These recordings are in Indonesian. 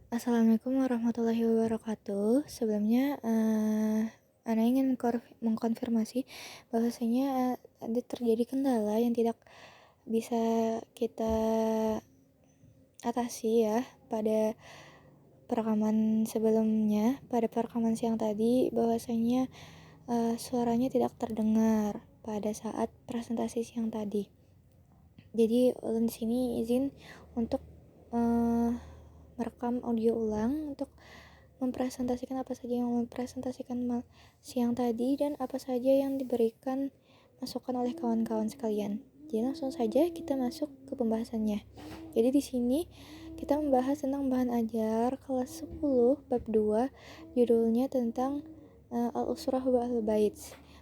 Assalamualaikum warahmatullahi wabarakatuh. Sebelumnya, Ana ingin mengkonfirmasi bahwasanya ada terjadi kendala yang tidak bisa kita atasi ya pada perekaman sebelumnya, pada perekaman siang tadi bahwasanya suaranya tidak terdengar pada saat presentasi siang tadi. Jadi ulun di sini izin untuk merekam audio ulang untuk mempresentasikan apa saja yang mempresentasikan siang tadi dan apa saja yang diberikan masukan oleh kawan-kawan sekalian. Jadi langsung saja kita masuk ke pembahasannya. Jadi di sini kita membahas tentang bahan ajar kelas 10 bab 2, judulnya tentang Al-Usrah wa Al-Bait.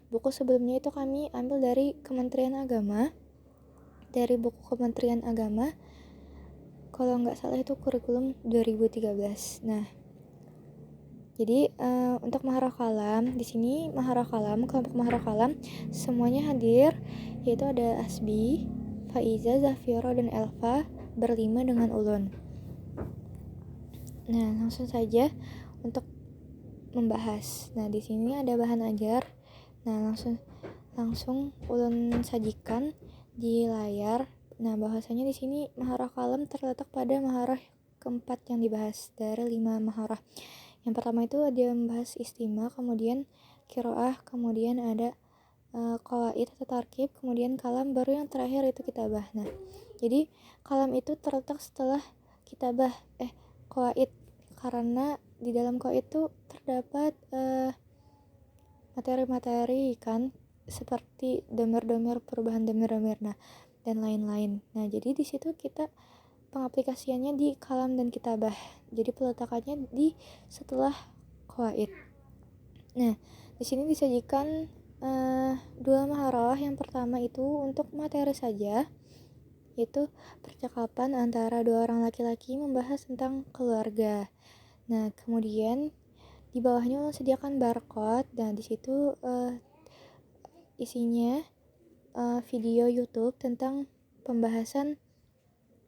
Buku sebelumnya itu kami ambil dari Kementerian Agama, dari buku Kementerian Agama, kalau nggak salah itu kurikulum 2013. Nah, jadi untuk Maharah Kalam di sini kelompok Maharah Kalam semuanya hadir, yaitu ada Asbi, Faiza, Zafiro dan Elva berlima dengan Ulun. Nah, langsung saja untuk membahas. Nah, di sini ada bahan ajar. Nah, langsung Ulun sajikan di layar. Nah, bahwasanya di sini Maharah Kalam terletak pada maharah keempat yang dibahas dari 5 maharah. Yang pertama itu dia membahas istima, kemudian kiroah, kemudian ada qawaid atau tarkib, kemudian kalam, baru yang terakhir itu kitabah. Nah, jadi kalam itu terletak setelah kitabah qawaid, karena di dalam qawaid itu terdapat materi-materi kan, seperti domir-domir, perubahan domir-domir, nah dan lain-lain. Nah, jadi di situ kita pengaplikasiannya di kalam dan kitabah. Jadi peletakannya di setelah qawaid. Nah, di sini disajikan dua maharah. Yang pertama itu untuk materi saja, yaitu percakapan antara dua orang laki-laki membahas tentang keluarga. Nah, kemudian di bawahnya sediakan barcode. Nah, di situ isinya video YouTube tentang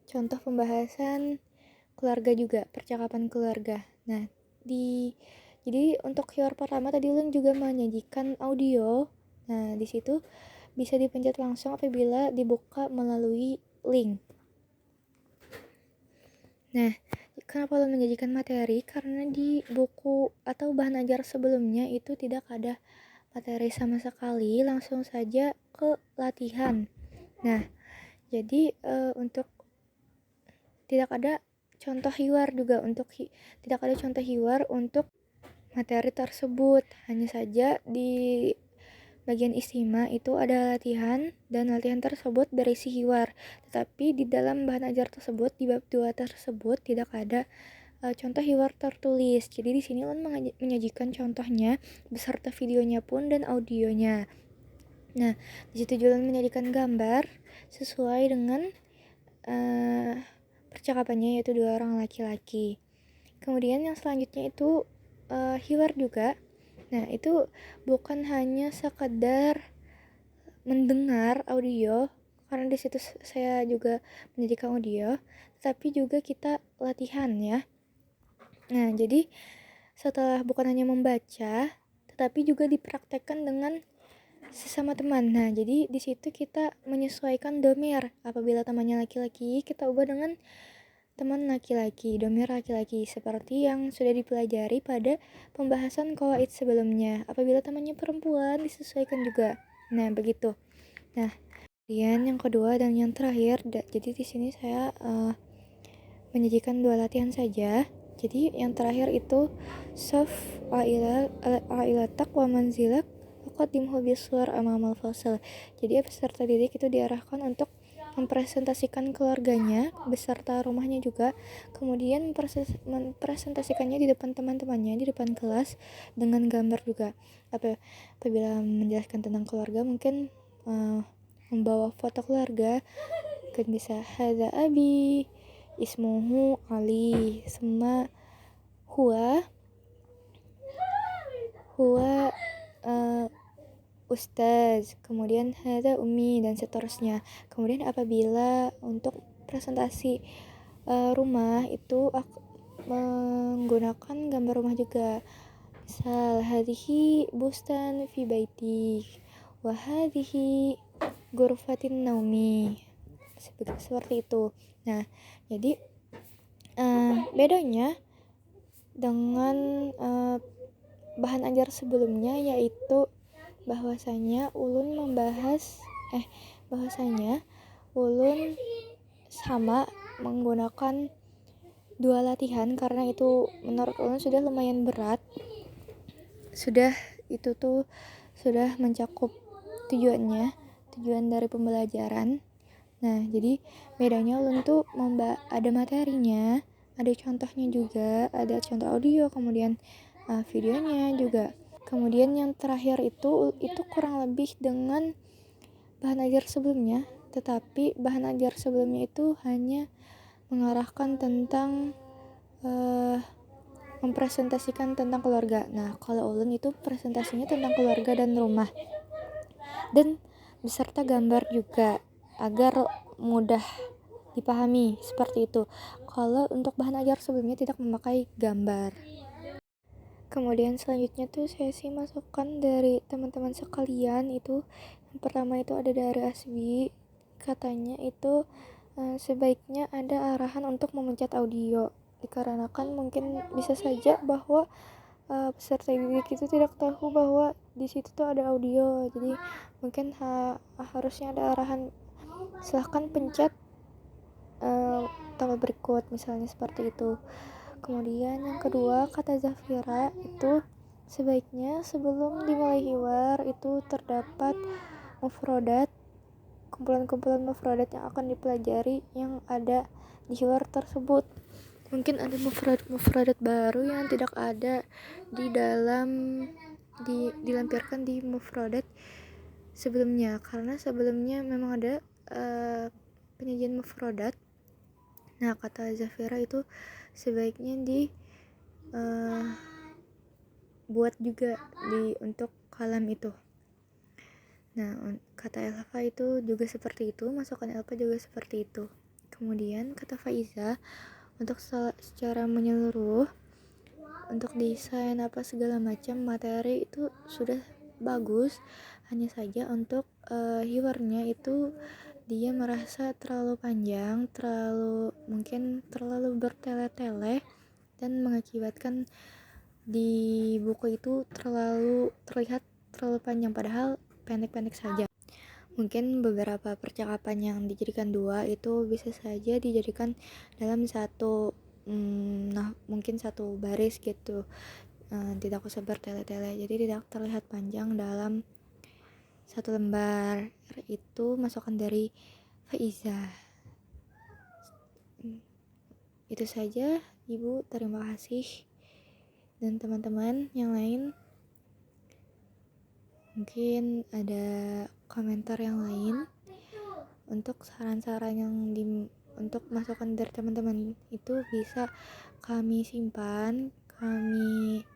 contoh pembahasan keluarga juga, percakapan keluarga. Nah, jadi untuk keyword pertama tadi Ulun juga menyajikan audio. Nah, di situ bisa dipencet langsung apabila dibuka melalui link. Nah, kenapa Ulun menyajikan materi? Karena di buku atau bahan ajar sebelumnya itu tidak ada materi sama sekali, langsung saja ke latihan. Nah, jadi untuk tidak ada contoh hiwar juga, tidak ada contoh hiwar untuk materi tersebut. Hanya saja di bagian istima itu ada latihan, dan latihan tersebut berisi hiwar. Tetapi di dalam bahan ajar tersebut, di bab 2 tersebut tidak ada contoh hiwar tertulis. Jadi di sini Ulun menyajikan contohnya beserta videonya pun dan audionya. Nah, di situ juga menyajikan gambar sesuai dengan percakapannya, yaitu dua orang laki-laki. Kemudian yang selanjutnya itu hiwar juga. Nah, itu bukan hanya sekedar mendengar audio, karena di situ saya juga menjadikan audio, tapi juga kita latihan ya. Nah, jadi setelah bukan hanya membaca, tetapi juga dipraktekkan dengan sesama teman. Nah, jadi di situ kita menyesuaikan domir. Apabila temannya laki-laki, kita ubah dengan teman laki-laki, domir laki-laki, seperti yang sudah dipelajari pada pembahasan qawaid sebelumnya. Apabila temannya perempuan, disesuaikan juga. Nah, begitu. Nah, kemudian yang kedua dan yang terakhir, jadi di sini saya menyajikan dua latihan saja. Jadi yang terakhir itu saf ailatak wa manzilak waqaddimhu biswar amamal fasal. Jadi peserta didik itu diarahkan untuk mempresentasikan keluarganya beserta rumahnya juga, kemudian mempresentasikannya di depan teman-temannya, di depan kelas, dengan gambar juga. Apabila menjelaskan tentang keluarga, mungkin membawa foto keluarga, kan bisa hadza abi ismuhu Ali, sama huwa ustaz, kemudian hadza ummi, dan seterusnya. Kemudian apabila untuk presentasi rumah itu menggunakan gambar rumah juga. Misal hadhihi bustan fi baitik wa hadhihi ghurfatin naumi, seperti itu. Nah, jadi bedanya dengan bahan ajar sebelumnya yaitu bahwasanya ulun sama menggunakan dua latihan karena itu menurut ulun sudah lumayan berat, sudah mencakup tujuan dari pembelajaran. Nah, jadi bedanya ulun tuh ada materinya, ada contohnya juga, ada contoh audio, kemudian videonya juga. Kemudian yang terakhir itu kurang lebih dengan bahan ajar sebelumnya, tetapi bahan ajar sebelumnya itu hanya mengarahkan tentang mempresentasikan tentang keluarga. Nah, kalau ulun itu presentasinya tentang keluarga dan rumah, dan beserta gambar juga agar mudah dipahami, seperti itu. Kalau untuk bahan ajar sebelumnya tidak memakai gambar. Kemudian selanjutnya tuh sesi masukan dari teman-teman sekalian itu, yang pertama itu ada dari Asbi, katanya itu sebaiknya ada arahan untuk memencet audio, dikarenakan mungkin bisa saja bahwa peserta didik itu tidak tahu bahwa di situ tuh ada audio, jadi mungkin harusnya ada arahan, silahkan pencet tombol berikut, misalnya seperti itu. Kemudian yang kedua, kata Zafira itu sebaiknya sebelum dimulai hiwar itu terdapat mufrodat, kumpulan-kumpulan mufrodat yang akan dipelajari yang ada di hiwar tersebut. Mungkin ada mufrodat baru yang tidak ada di dalam dilampirkan di mufrodat sebelumnya, karena sebelumnya memang ada penyajian mufrodat. Nah, kata Zafira itu sebaiknya buat juga untuk kalam itu. Nah, kata Elva itu juga seperti itu, masukan Elva juga seperti itu. Kemudian kata Faiza, untuk secara menyeluruh, untuk desain apa segala macam materi itu sudah bagus, hanya saja untuk hiwarnya itu dia merasa terlalu panjang, mungkin terlalu bertele-tele, dan mengakibatkan di buku itu terlihat terlalu panjang, padahal pendek-pendek saja. Mungkin beberapa percakapan yang dijadikan dua itu bisa saja dijadikan dalam mungkin satu baris gitu, tidak usah bertele-tele, jadi tidak terlihat panjang dalam satu lembar. Itu masukan dari Faiza. Itu saja Ibu, terima kasih. Dan teman-teman yang lain, mungkin ada komentar yang lain untuk saran-saran untuk masukan dari teman-teman itu bisa kami simpan, kami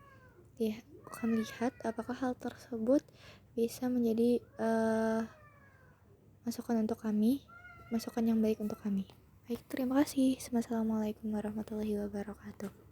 lihat apakah hal tersebut bisa menjadi masukan yang baik untuk kami. Baik, terima kasih. Wassalamualaikum warahmatullahi wabarakatuh.